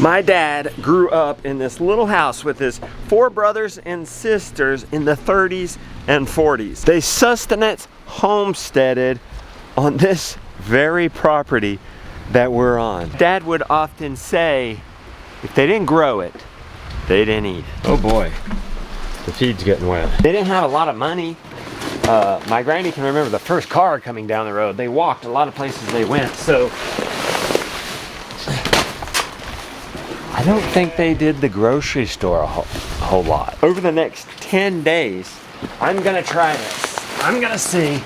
My dad grew up in this little house with his 4 brothers and sisters in the 30s and 40s. They sustenance homesteaded on this very property that we're on. Dad would often say, if they didn't grow it, they didn't eat it. Oh boy, the feed's getting wet. They didn't have a lot of money. My granny can remember the first car coming down the road. They walked a lot of places they went, so I don't think they did the grocery store a whole lot. Over the next 10 days, I'm gonna try this. I'm gonna see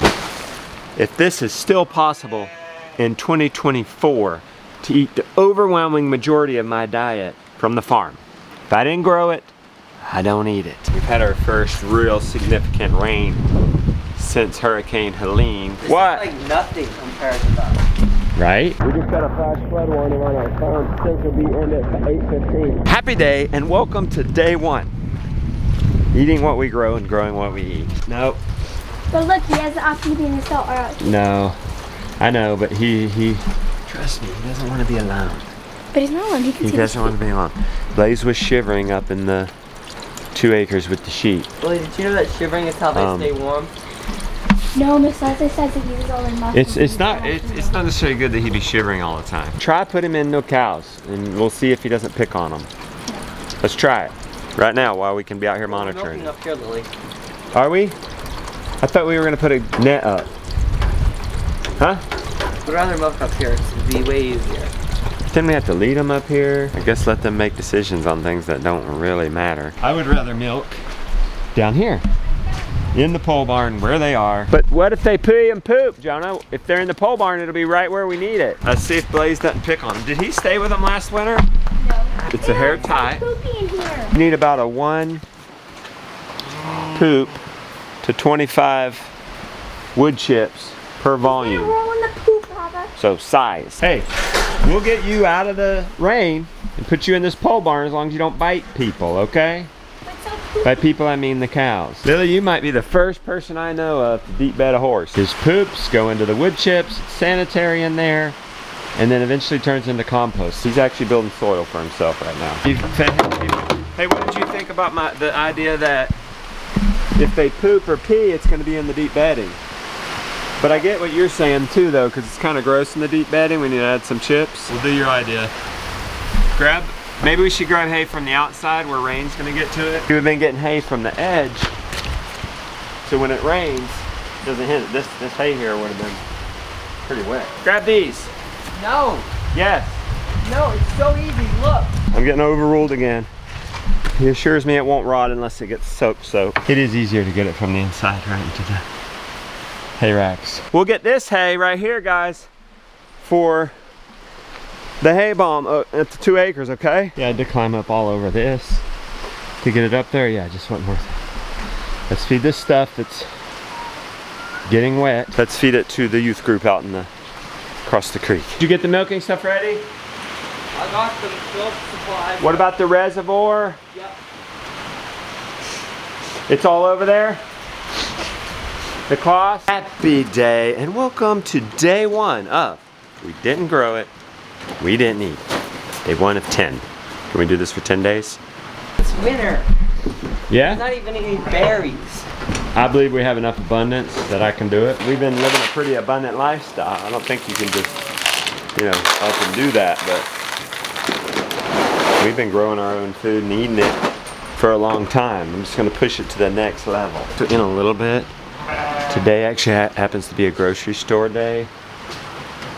if this is still possible in 2024 to eat the overwhelming majority of my diet from the farm. If I didn't grow it, I don't eat it. We've had our first real significant rain since Hurricane Helene. What? Like nothing compared to that. Right? We just got a flash flood warning on our phone. Since will be in at 8:15. Happy day and welcome to day 1. Eating what we grow and growing what we eat. Nope. But look, he has the option of being a cellar. No, I know, but he trust me, he doesn't want to be alone. But he's not alone. He doesn't want to be alone. Blaze was shivering up in the 2 acres with the sheep. Well, did you know that shivering is how they stay warm? No, Miss Leslie says that he was all in muscles. It's not necessarily good that he be shivering all the time. Try put him in no cows, and we'll see if he doesn't pick on them. Let's try it right now while we can be out here monitoring. We're milking up here, Lily. Are we? I thought we were gonna put a net up. Huh? I'd rather milk up here. It'd be way easier. Then we have to lead them up here. I guess let them make decisions on things that don't really matter. I would rather milk down here in the pole barn where they are. But what if they pee and poop, Jonah? If they're in the pole barn, it'll be right where we need it. Let's see if Blaze doesn't pick on them. Did he stay with them last winter? No. It's a hair tie. Poopy in here. You need about a 1 poop to 25 wood chips per volume. Roll in the poop, Papa. So size. Hey, we'll get you out of the rain and put you in this pole barn as long as you don't bite people, okay? What's so poopy? By people, I mean the cows. Lily, you might be the first person I know of to deep bed a horse. His poops go into the wood chips, it's sanitary in there, and then eventually turns into compost. He's actually building soil for himself right now. Hey, what did you think about the idea that if they poop or pee, it's going to be in the deep bedding? But I get what you're saying too, though, because it's kind of gross in the deep bedding. We need to add some chips. We'll do your idea. Maybe we should grab hay from the outside where rain's going to get to it. We've been getting hay from the edge, so when it rains, it doesn't hit it. This hay here would have been pretty wet. Grab these. No. Yes. No, it's so easy. Look. I'm getting overruled again. He assures me it won't rot unless it gets soaked. It is easier to get it from the inside right into the hay racks. We'll get this hay right here, guys, for the hay balm at the 2 acres, okay? Yeah, I had to climb up all over this to get it up there. Yeah, it just wasn't worth it. Let's feed this stuff that's getting wet. Let's feed it to the youth group out across the creek. Did you get the milking stuff ready? I got the milk supply. What about the reservoir? Yep. It's all over there? The cloth? Happy day and welcome to day 1 of We Didn't Grow It, We Didn't Eat. Day 1 of 10. Can we do this for 10 days? It's winter. Yeah? There's not even any berries. I believe we have enough abundance that I can do it. We've been living a pretty abundant lifestyle. I don't think you can just, up and do that, but we've been growing our own food and eating it for a long time. I'm just gonna push it to the next level. So in a little bit, today actually happens to be a grocery store day.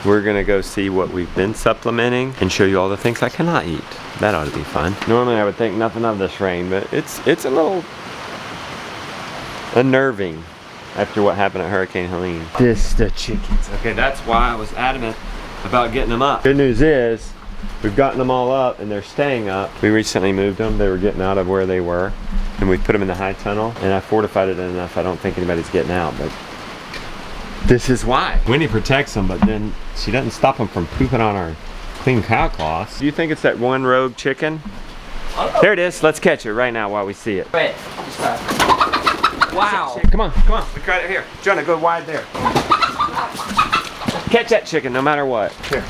We're gonna go see what we've been supplementing and show you all the things I cannot eat. That ought to be fun. Normally I would think nothing of this rain, but it's a little unnerving after what happened at Hurricane Helene. The chickens. Okay, that's why I was adamant about getting them up. Good news is, we've gotten them all up and they're staying up. We recently moved them. They were getting out of where they were. And we put them in the high tunnel. And I fortified it enough. I don't think anybody's getting out. But this is why. Winnie protects them, but then she doesn't stop them from pooping on our clean cow cloths. Do you think it's that one rogue chicken? There it is. Let's catch it right now while we see it. Wait. Wow. Come on. We got it here. Jonah, go wide there. Catch that chicken no matter what. Here.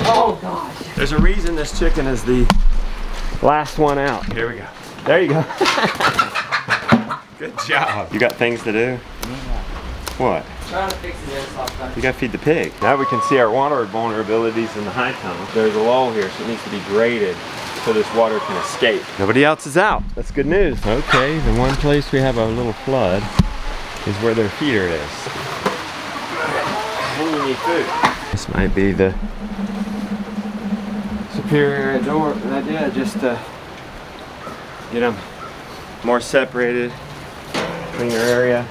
Oh gosh. There's a reason this chicken is the last one out. Here we go. There you go. Good job. You got things to do? What? Trying to fix it in soft. You gotta feed the pig. Now we can see our water vulnerabilities in the high tunnel. There's a lull here, so it needs to be graded so this water can escape. Nobody else is out. That's good news. Okay, the one place we have a little flood is where their feeder is. And you need food. This might be the superior idea, just to get them more separated, cleaner area.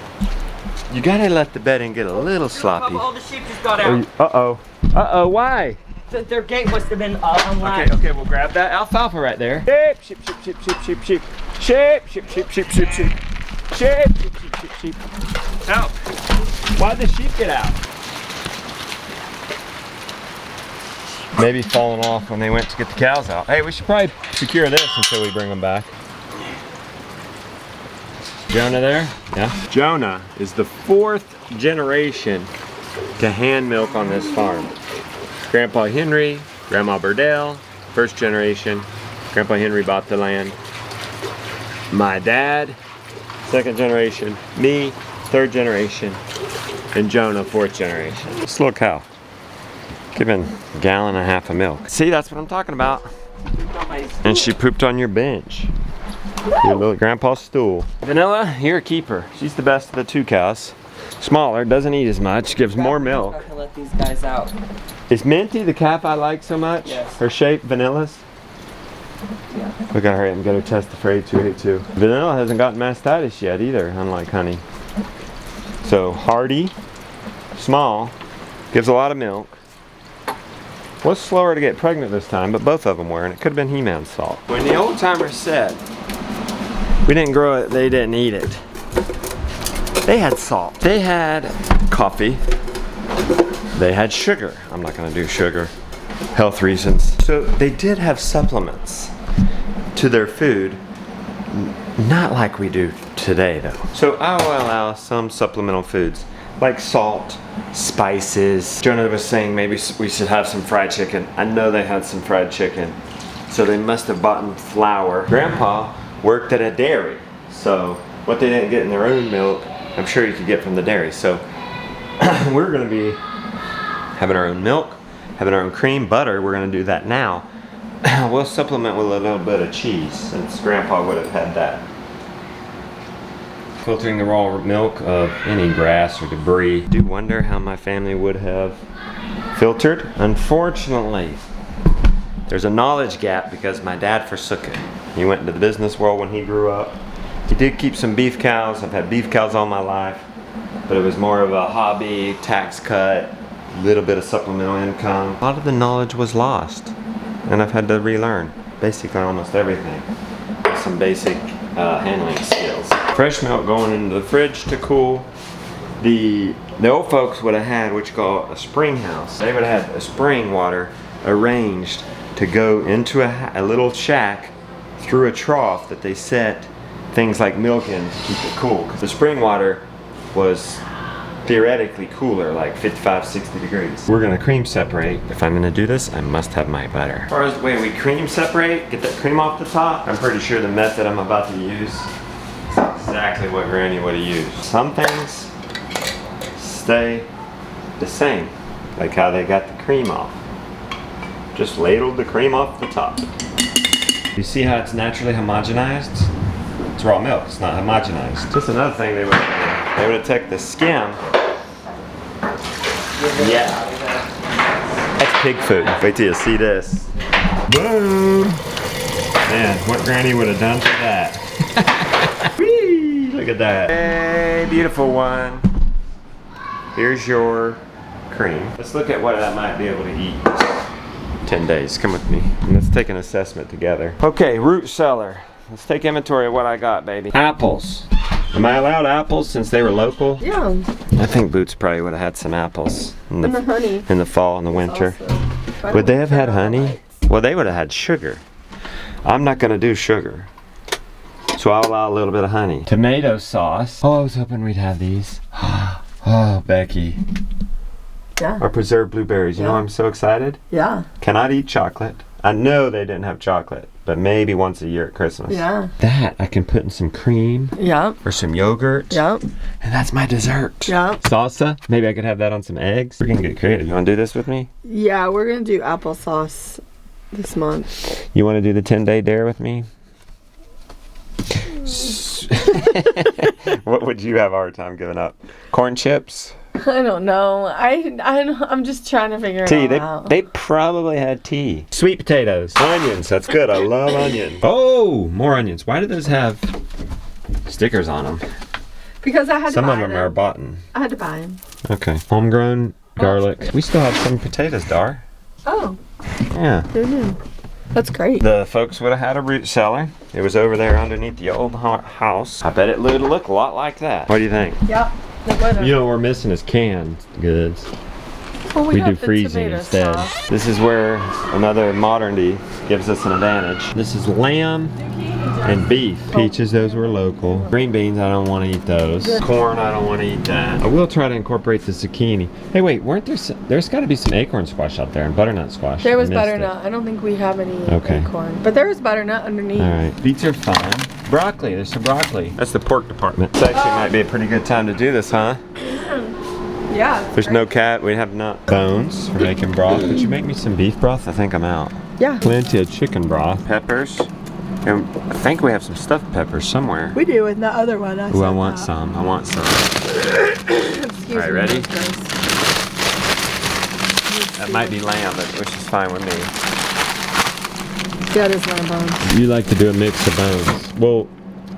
You gotta let the bedding get a little sloppy. All the sheep just got out. Uh-oh. Uh-oh, why? Their gate must have been unlatched. Okay, we'll grab that alfalfa right there. Sheep, sheep, sheep, sheep, sheep, sheep. Sheep, sheep, sheep, sheep, sheep, sheep. Sheep, sheep, sheep, sheep, sheep. Help. Why'd the sheep get out? Maybe falling off when they went to get the cows out. Hey, we should probably secure this until we bring them back. Jonah there? Yeah. Jonah is the 4th generation to hand milk on this farm. Grandpa Henry, Grandma Burdell, 1st generation. Grandpa Henry bought the land. My dad, 2nd generation. Me, 3rd generation. And Jonah, 4th generation. This little cow. Given a gallon and a half of milk. See, that's what I'm talking about. And she pooped on your bench. Your little grandpa's stool. Vanilla, you're a keeper. She's the best of the 2 cows. Smaller, doesn't eat as much, gives more milk. I'm to let these guys out. Is Minty the calf I like so much? Yes. Her shape, Vanilla's? Yeah. We gotta hurry up and get her tested for A282. Vanilla hasn't gotten mastitis yet either, unlike Honey. So hardy, small, gives a lot of milk. Was slower to get pregnant this time, but both of them were, and it could have been He-Man's fault. When the old timers said, we didn't grow it, they didn't eat it. They had salt. They had coffee. They had sugar. I'm not gonna do sugar. Health reasons. So they did have supplements to their food. Not like we do today though. So I will allow some supplemental foods like salt, spices. Jonah was saying maybe we should have some fried chicken. I know they had some fried chicken. So they must have bought flour. Grandpa worked at a dairy. So what they didn't get in their own milk, I'm sure you could get from the dairy. So we're gonna be having our own milk, having our own cream, butter. We're gonna do that now. We'll supplement with a little bit of cheese since Grandpa would have had that. Filtering the raw milk of any grass or debris. I do wonder how my family would have filtered. Unfortunately, there's a knowledge gap because my dad forsook it. He went into the business world when he grew up. He did keep some beef cows. I've had beef cows all my life, but it was more of a hobby, tax cut, little bit of supplemental income. A lot of the knowledge was lost, and I've had to relearn basically almost everything. Some basic handling skills. Fresh milk going into the fridge to cool. The old folks would have had what you call a spring house. They would have had a spring water arranged to go into a little shack through a trough that they set things like milk in to keep it cool. Because the spring water was theoretically cooler, like 55, 60 degrees. We're gonna cream separate. If I'm gonna do this, I must have my butter. As far as the way we cream separate, get that cream off the top, I'm pretty sure the method I'm about to use is exactly what Granny would have used. Some things stay the same, like how they got the cream off. Just ladled the cream off the top. You see how it's naturally homogenized? It's raw milk, it's not homogenized. Just another thing they would have taken the skim. Yeah. That's pig food. Wait till you see this. Boom! Man, what Granny would have done for that. Whee! Look at that. Hey, beautiful one. Here's your cream. Let's look at what I might be able to eat. 10 days, come with me. And let's take an assessment together. Okay, root cellar. Let's take inventory of what I got, baby. Apples. Am I allowed apples since they were local? Yeah. I think Boots probably would have had some apples in And the honey. in the fall and the winter. Also. Would they have had honey? Well, they would have had sugar. I'm not gonna do sugar, so I'll allow a little bit of honey. Tomato sauce. Oh, I was hoping we'd have these. Oh, Becky. Yeah. Our preserved blueberries. You know, Yeah. I'm so excited. Yeah. Cannot eat chocolate. I know they didn't have chocolate, but maybe once a year at Christmas. Yeah. That I can put in some cream Yep. or some yogurt. Yep. And that's my dessert. Yep. Salsa. Maybe I could have that on some eggs. We're gonna get creative. You wanna do this with me? Yeah, we're gonna do applesauce this month. You wanna do the 10-day dare with me? What would you have a hard time giving up? Corn chips? I don't know. I'm just trying to figure Tea. it all out. They probably had tea. Sweet potatoes. Onions. That's good. I love onions. Oh, more onions. Why do those have stickers on them? Because I had Some to buy of them are bought. I had to buy them. Okay. Homegrown garlic. We still have some potatoes, Dar. Oh, Yeah. who knew? That's great. The folks would have had a root cellar. It was over there underneath the old house. I bet it would look a lot like that. What do you think? Yep. It would've. You know what we're missing is canned goods. Well, We got do the freezing tomato instead. sauce. This is where another modernity gives us an advantage. This is lamb and beef. Peaches, those were local. Green beans, I don't want to eat those. Corn, I don't want to eat that. I will try to incorporate the zucchini. Hey, wait, weren't there? There's got to be some acorn squash out there and butternut squash. There was I missed butternut. I don't think we have any Okay. acorn, but there was butternut underneath. It. All right, beets are fine. Broccoli, there's some broccoli. That's the pork department. This actually might be a pretty good time to do this, huh? Yeah. There's no cat. We have not bones for making broth. Could you make me some beef broth? I think I'm out. Yeah. Plenty of chicken broth. Peppers. And I think we have some stuffed peppers somewhere. We do in the other one. Ooh, I want some. I want some. Excuse All right, me, ready? guys. That might be lamb, which is fine with me. Yeah, it is lamb bones. You like to do a mix of bones. Well,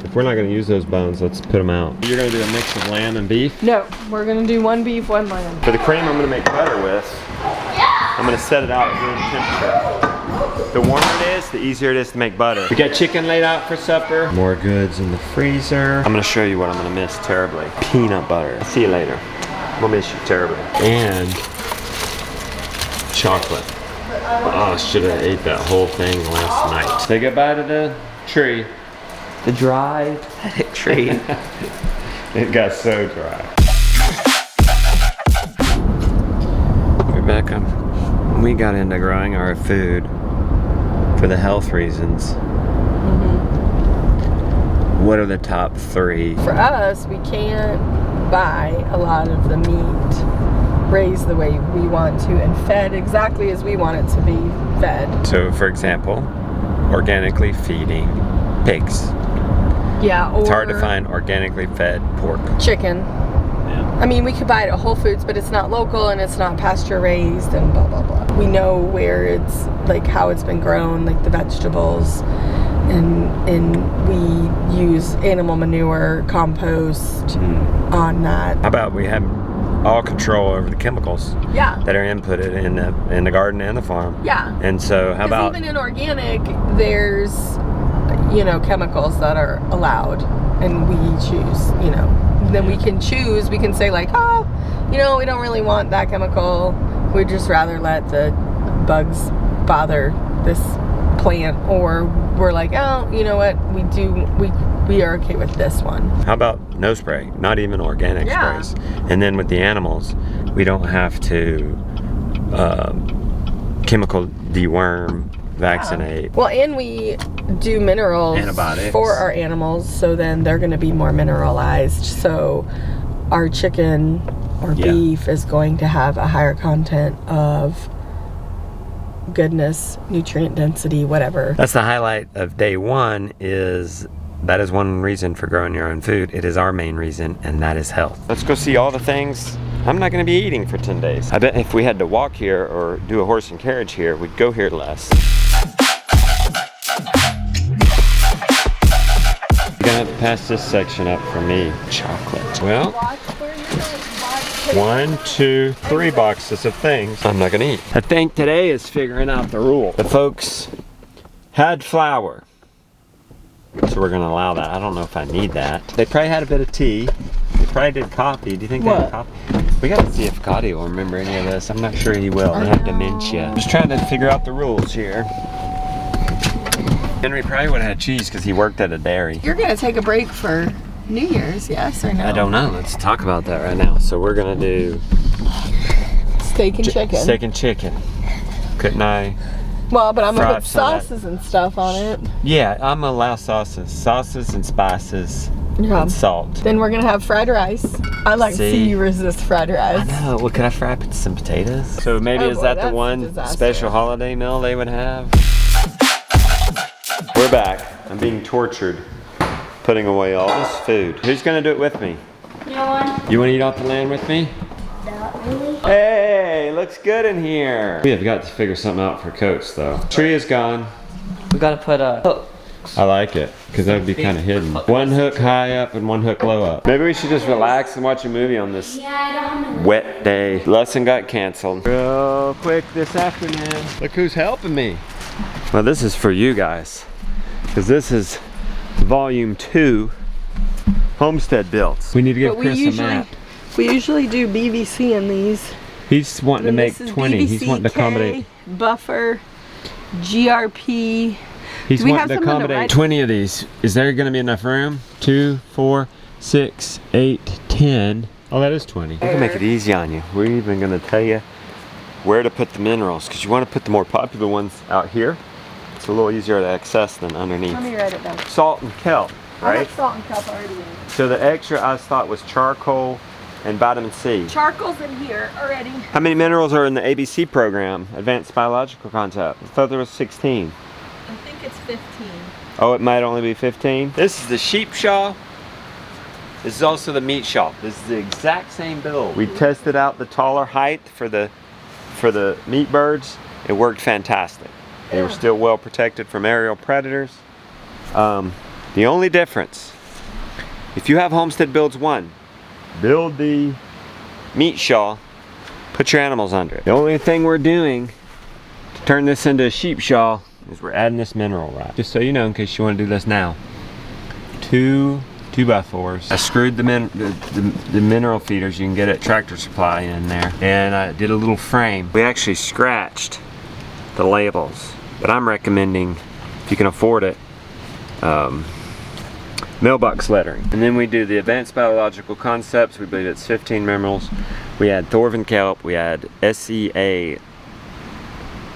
if we're not going to use those bones, let's put them out. You're going to do a mix of lamb and beef? No, we're gonna do one beef, one lamb. For the cream I'm going to make butter with, I'm going to set it out at room temperature. The warmer it is, the easier it is to make butter. We got chicken laid out for supper. More goods in the freezer. I'm going to show you what I'm going to miss terribly. Peanut butter. See you later. We'll miss you terribly. And chocolate. Oh, I should have ate that whole thing last night. Say goodbye to the tree. The dry, pathetic tree. It got so dry. Rebecca, we got into growing our food for the health reasons. What are the top 3? For us, we can't buy a lot of the meat raised the way we want to and fed exactly as we want it to be fed. So, for example, organically feeding pigs. Yeah, or It's hard to find organically fed pork. chicken. Yeah. I mean, we could buy it at Whole Foods, but it's not local and it's not pasture raised and blah, blah, blah. We know where it's, like, how it's been grown, like the vegetables. And we use animal manure, compost on that. How about we have all control over the chemicals Yeah. that are inputted in the garden and the farm? Yeah. And so how Because about even in organic, there's, chemicals that are allowed, and we choose, Then we can choose, we can say like, oh, we don't really want that chemical. We'd just rather let the bugs bother this plant, or we're like, oh, you know what, we are okay with this one. How about no spray? Not even organic Yeah. sprays. And then with the animals, we don't have to chemical deworm, vaccinate. Well, and we do minerals Antibiotics. for our animals, so then they're going to be more mineralized. So our chicken or beef is going to have a higher content of goodness, nutrient density, whatever. That's the highlight of day 1 that is one reason for growing your own food. It is our main reason, and that is health. Let's go see all the things I'm not going to be eating for 10 days. I bet if we had to walk here or do a horse and carriage here, we'd go here less. You're going to have to pass this section up for me. Chocolate. Well, 1, 2, 3 boxes of things I'm not going to eat. I think today is figuring out the rule. The folks had flour, so we're going to allow that. I don't know if I need that. They probably had a bit of tea. They probably did coffee. Do you think they had coffee? We got to see if Cody will remember any of this. I'm not sure he will. He had dementia. Just trying to figure out the rules here. Henry probably would have had cheese because he worked at a dairy. You're going to take a break for New Year's, yes or no? I don't know. Let's talk about that right now. So we're going to do Steak and chicken. Steak and chicken. Couldn't I? Well, but I'm gonna Fry put some of that. sauces and stuff on it. Yeah, I'm gonna allow sauces and spices Yeah. and salt. Then we're gonna have fried rice. I like to See? see you resist fried rice. I know. Well, could I fry some potatoes? So maybe Oh is boy, that the that's one disastrous. special holiday meal they would have? We're back. I'm being tortured, putting away all this food. Who's gonna do it with me? No one? You wanna eat off the land with me? Not really. Hey, looks good in here. We have got to figure something out for Coach though. Tree is gone. We gotta put a hook. I like it, because that would be kind of hidden. One hook high up and one hook low up. Maybe we should just relax and watch a movie on this Yeah, I don't have wet day. Lesson got canceled. Real quick this afternoon. Look who's helping me. Well, this is for you guys, because this is volume 2 homestead builds. We need to give But Chris a map. we usually do BVC in these. He's wanting to And make this is 20. He's BVC, wanting to accommodate. buffer, GRP. He's Do we wanting have to someone to accommodate write- 20 of these. Is there going to be enough room? 2, 4, 6, 8, 10. Oh, that is 20. We can make it easy on you. We're even going to tell you where to put the minerals, because you want to put the more popular ones out here. It's a little easier to access than underneath. Let me write it down. Salt and kelp, I right? have salt and kelp already in. So the extra I thought was charcoal and vitamin C. Charcoal's in here already. How many minerals are in the ABC program, Advanced Biological Concept? I thought there was 16. I think it's 15. Oh, it might only be 15. This is the sheep shawl. This is also the meat shawl. This is the exact same build. We tested out the taller height for the meat birds. It worked fantastic. They were still well protected from aerial predators. The only difference, if you have Homestead Builds 1, build the meat shawl, put your animals under it. The only thing we're doing to turn this into a sheep shawl is we're adding this mineral rod. Just so you know, in case you want to do this now. 2 2x4s. I screwed the mineral feeders you can get at Tractor Supply in there, and I did a little frame. We actually scratched the labels, but I'm recommending, if you can afford it, mailbox lettering. And then we do the Advanced Biological Concepts. We believe it's 15 minerals. We add Thorvin kelp. We add SCA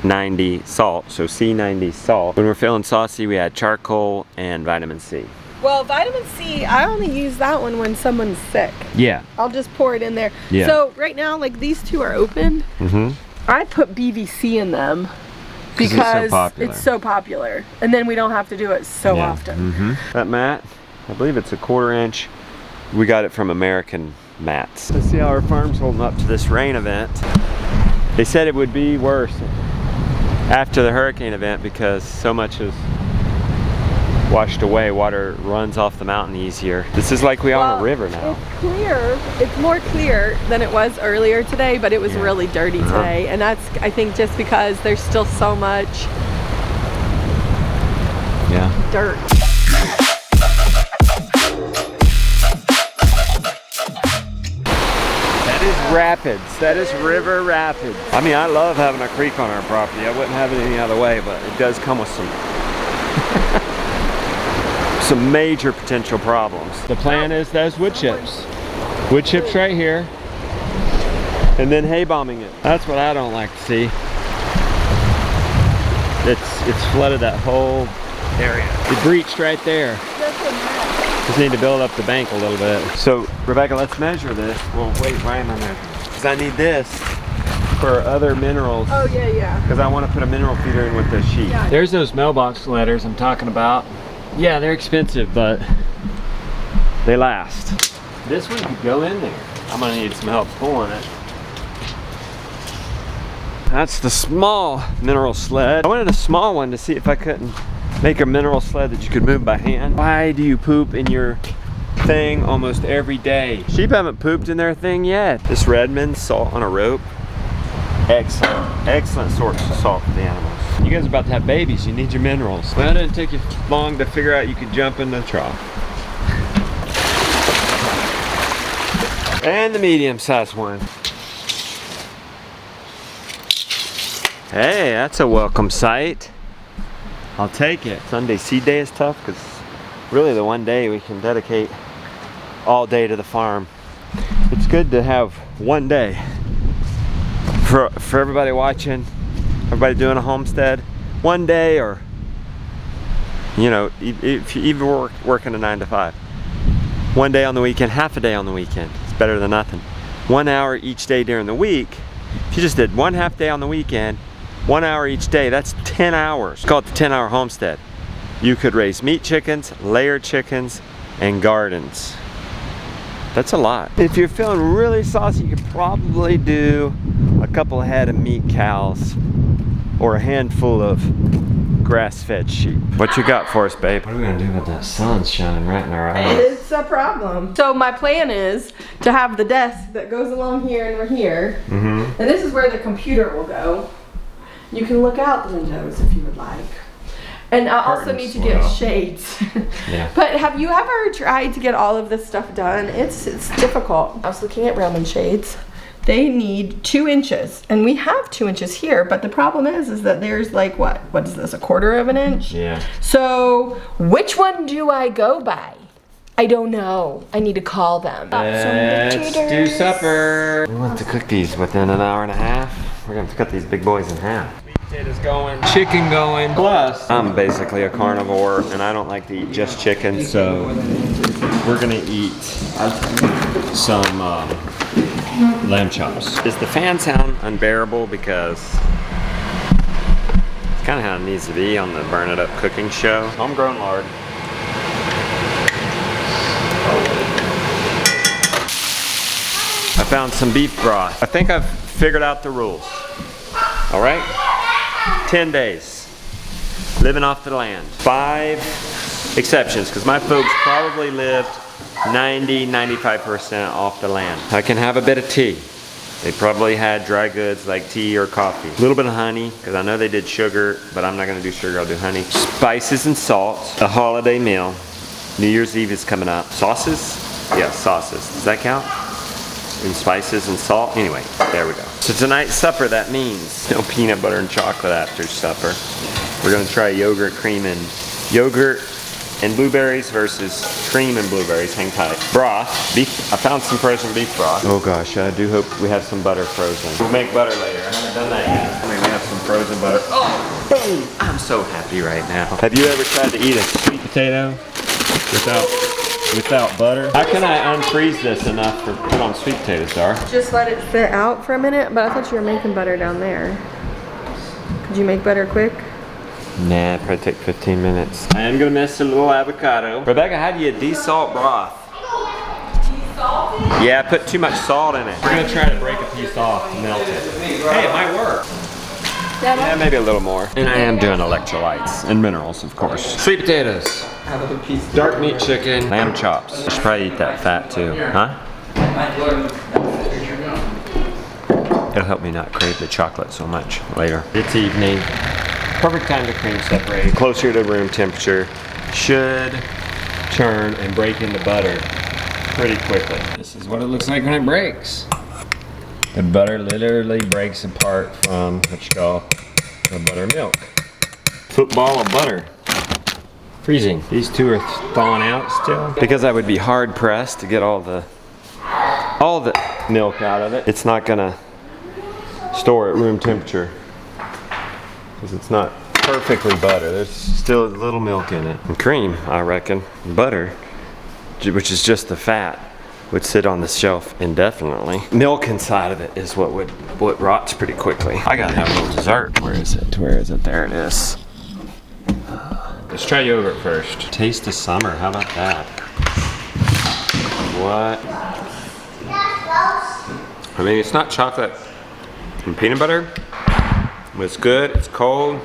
90 salt, so C90 salt. When we're feeling saucy, we add charcoal and vitamin C. Well, vitamin C, I only use that one when someone's sick. Yeah. I'll just pour it in there. Yeah. So right now, like these two are open. Mm-hmm. I put BVC in them Because because it's so popular. And then we don't have to do it so Yeah. often. Mm-hmm. That mat, I believe it's a 1/4 inch. We got it from American Mats. Let's see how our farm's holding up to this rain event. They said it would be worse after the hurricane event because so much is washed away. Water runs off the mountain easier. This is like we are on a river now. It's clear. It's more clear than it was earlier today, but it was Yeah. really dirty today. And that's, I think, just because there's still so much dirt. That is rapids. That is river rapids. I mean, I love having a creek on our property. I wouldn't have it any other way, but it does come with some some major potential problems. The plan is those wood chips. Wood chips right here. And then hay bombing it. That's what I don't like to see. It's flooded that whole area. It breached right there. Just need to build up the bank a little bit. So, Rebecca, let's measure this. Well, wait, why am I measuring? Because I need this for other minerals. Oh, yeah, yeah. Because I want to put a mineral feeder in with this sheet. Yeah. There's those mailbox letters I'm talking about. Yeah, they're expensive, but they last. This one could go in there. I'm gonna need some help pulling it. That's the small mineral sled. I wanted a small one to see if I couldn't make a mineral sled that you could move by hand. Why do you poop in your thing almost every day? Sheep haven't pooped in their thing yet. This Redmond salt on a rope. Excellent, excellent source of salt for the animals. You guys are about to have babies, you need your minerals. Well, it didn't take you long to figure out you could jump in the trough. And the medium-sized one. Hey, that's a welcome sight. I'll take it. Sunday seed day is tough because really the one day we can dedicate all day to the farm. It's good to have one day For everybody watching, everybody doing a homestead, one day, or you know, if you even working a 9 to 5, one day on the weekend, half a day on the weekend, it's better than nothing. 1 hour each day during the week. If you just did 1/2 day on the weekend, 1 hour each day, that's 10 hours. Call it the 10-hour homestead. You could raise meat chickens, layered chickens, and gardens. That's a lot. If you're feeling really saucy, you could probably do a couple head of meat cows or a handful of grass-fed sheep. What you got for us, babe? What are we gonna do with that sun shining right in our eyes? It's a problem. So my plan is to have the desk that goes along here and we're here. And this is where the computer will go. You can look out the windows if you would like. And I also need to get shades. Yeah. But have you ever tried to get all of this stuff done? It's difficult. I was looking at Roman shades. They need 2 inches, and we have 2 inches here, but the problem is that there's like, what is this, 1/4 of an inch? Yeah. So which one do I go by? I don't know. I need to call them. Let's do supper. We want to cook these within an hour and a half. We're gonna have to cut these big boys in half. Potatoes going, chicken going. Plus, I'm basically a carnivore and I don't like to eat just chicken, so we're gonna eat some lamb chops. Is the fan sound unbearable? Because it's kind of how it needs to be on the Burn It Up cooking show. Homegrown lard. I found some beef broth. I think I've figured out the rules. All right? 10 days. Living off the land. 5 exceptions, because my folks probably lived 90–95% off the land. I can have a bit of tea. They probably had dry goods like tea or coffee. A little bit of honey, because I know they did sugar, but I'm not gonna do sugar, I'll do honey. Spices and salt, a holiday meal. New Year's Eve is coming up. Sauces? Yeah, sauces. Does that count? And spices and salt? Anyway, there we go. So tonight's supper, that means no peanut butter and chocolate after supper. We're gonna try yogurt and blueberries versus cream and blueberries. Hang tight. Broth, beef. I found some frozen beef broth. Oh gosh, I do hope we have some butter frozen. We'll make butter later. I haven't done that yet. I mean, we have some frozen butter. Oh, boom! I'm so happy right now. Have you ever tried to eat a sweet potato without butter? How can I unfreeze this enough to put on sweet potatoes, Dar? Just let it sit out for a minute, but I thought you were making butter down there. Could you make butter quick? Nah, it'd probably take 15 minutes. I am gonna miss a little avocado. Rebecca, how do you desalt broth? Desalt it? Yeah, I put too much salt in it. We're gonna try to break a piece off and melt it. Hey, it might work. Yeah, maybe a little more. And I am doing electrolytes and minerals, of course. Sweet potatoes. Dark meat chicken. Lamb chops. I should probably eat that fat too, huh? It'll help me not crave the chocolate so much later. It's evening. Perfect time to cream separate. Closer to room temperature. Should turn and break into butter pretty quickly. This is what it looks like when it breaks. The butter literally breaks apart from what you call the buttermilk. Football of butter. Freezing. These two are thawing out still. Because I would be hard pressed to get all the milk out of it. It's not gonna store at room temperature because it's not perfectly butter. There's still a little milk in it. And cream, I reckon, butter, which is just the fat, would sit on the shelf indefinitely. Milk inside of it is what rots pretty quickly. I gotta have a little dessert. Where is it? Where is it? There it is. Let's try yogurt first. Taste of summer, how about that? What? I mean, it's not chocolate and peanut butter, but it's good, it's cold,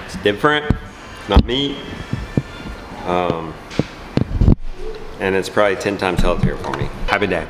it's different, it's not meat. And it's probably 10 times healthier for me. Happy day.